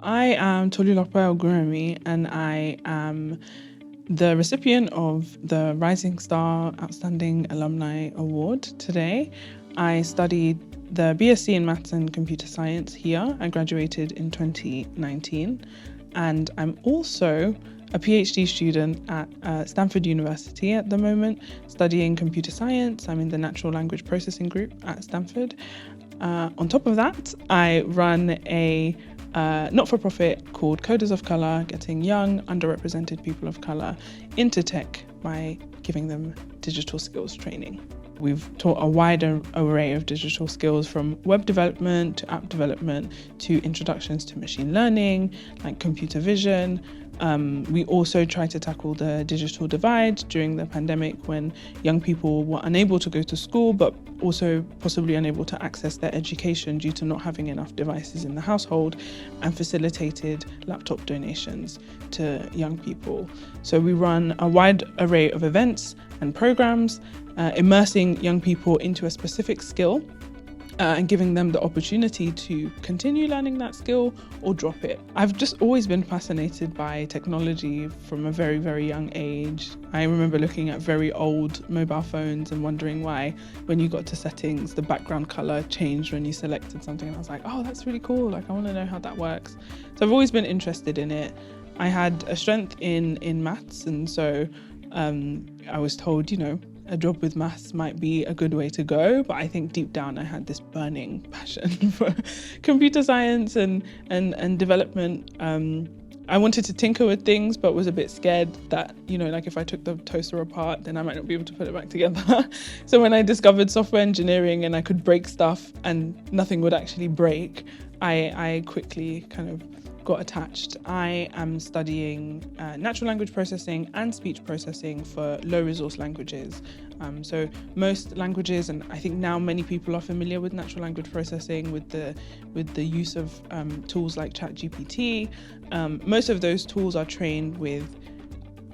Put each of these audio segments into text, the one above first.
I am Tolúlọpẹ Ògúnrẹ and I am the recipient of the Rising Star Outstanding Alumni Award today. I studied the BSc in Maths and Computer Science here. I graduated in 2019 and I'm also a PhD student at Stanford University at the moment, studying computer science. I'm in the natural language processing group at Stanford. On top of that, I run a not-for-profit called Coders of Colour, getting young, underrepresented people of colour into tech by giving them digital skills training. We've taught a wide array of digital skills, from web development to app development to introductions to machine learning, like computer vision. We also try to tackle the digital divide during the pandemic, when young people were unable to go to school, but also possibly unable to access their education due to not having enough devices in the household, and facilitated laptop donations to young people. So we run a wide array of events and programs, immersing young people into a specific skill and giving them the opportunity to continue learning that skill or drop it. I've just always been fascinated by technology from a very, very young age. I remember looking at very old mobile phones and wondering why, when you got to settings, the background color changed when you selected something. And I was like, oh, that's really cool. Like, I want to know how that works. So I've always been interested in it. I had a strength in maths, and so I was told, a job with maths might be a good way to go, but I think deep down I had this burning passion for computer science and development. I wanted to tinker with things, but was a bit scared that, like if I took the toaster apart, then I might not be able to put it back together. So when I discovered software engineering and I could break stuff and nothing would actually break, I quickly kind of got attached. I am studying natural language processing and speech processing for low resource languages. So most languages, and I think now many people are familiar with natural language processing with the use of tools like ChatGPT. Most of those tools are trained with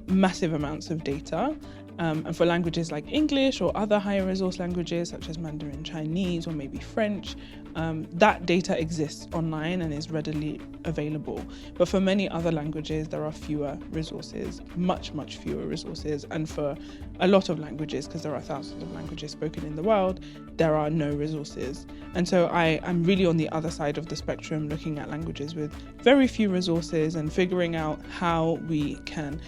massive amounts of data. And for languages like English or other higher resource languages such as Mandarin Chinese or maybe French, that data exists online and is readily available. But for many other languages, there are fewer resources, much fewer resources. And for a lot of languages, because there are thousands of languages spoken in the world, there are no resources. And so I'm really on the other side of the spectrum, looking at languages with very few resources and figuring out how we can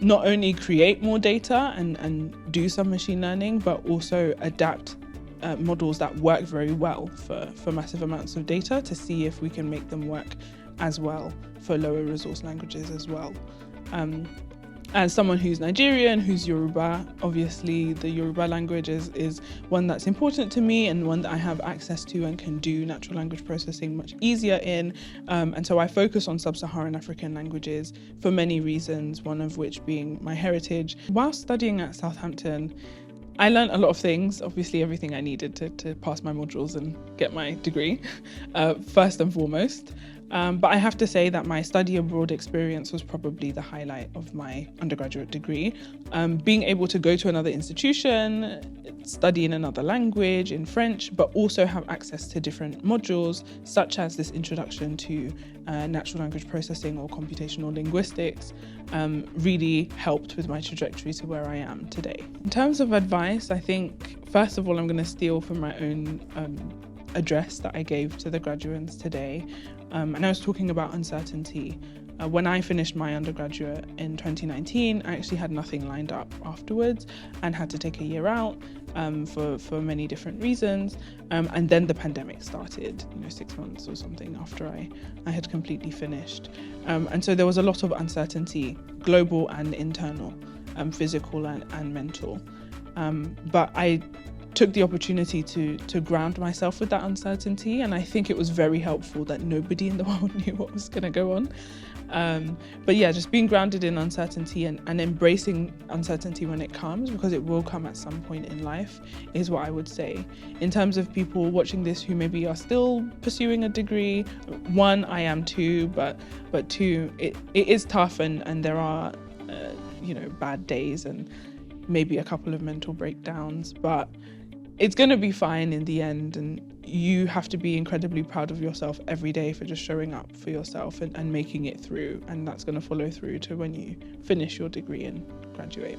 not only create more data and do some machine learning, but also adapt models that work very well for massive amounts of data to see if we can make them work as well for lower resource languages as well. As someone who's Nigerian, who's Yoruba, obviously the Yoruba language is one that's important to me and one that I have access to and can do natural language processing much easier in. And so I focus on sub-Saharan African languages for many reasons, one of which being my heritage. While studying at Southampton, I learned a lot of things, obviously everything I needed to pass my modules and get my degree, first and foremost. But I have to say that my study abroad experience was probably the highlight of my undergraduate degree. Being able to go to another institution, study in another language, in French, but also have access to different modules, such as this introduction to natural language processing or computational linguistics, really helped with my trajectory to where I am today. In terms of advice, I think, first of all, I'm going to steal from my own address that I gave to the graduates today. And I was talking about uncertainty. When I finished my undergraduate in 2019, I actually had nothing lined up afterwards and had to take a year out for many different reasons. And then the pandemic started, 6 months or something after I had completely finished. And so there was a lot of uncertainty, global and internal, physical and mental. But I took the opportunity to ground myself with that uncertainty, and I think it was very helpful that nobody in the world knew what was going to go on. But yeah, just being grounded in uncertainty and embracing uncertainty when it comes, because it will come at some point in life, is what I would say. In terms of people watching this who maybe are still pursuing a degree, one, I am too, but two, it is tough and there are bad days and maybe a couple of mental breakdowns, but it's going to be fine in the end. And you have to be incredibly proud of yourself every day for just showing up for yourself and making it through. And that's going to follow through to when you finish your degree and graduate.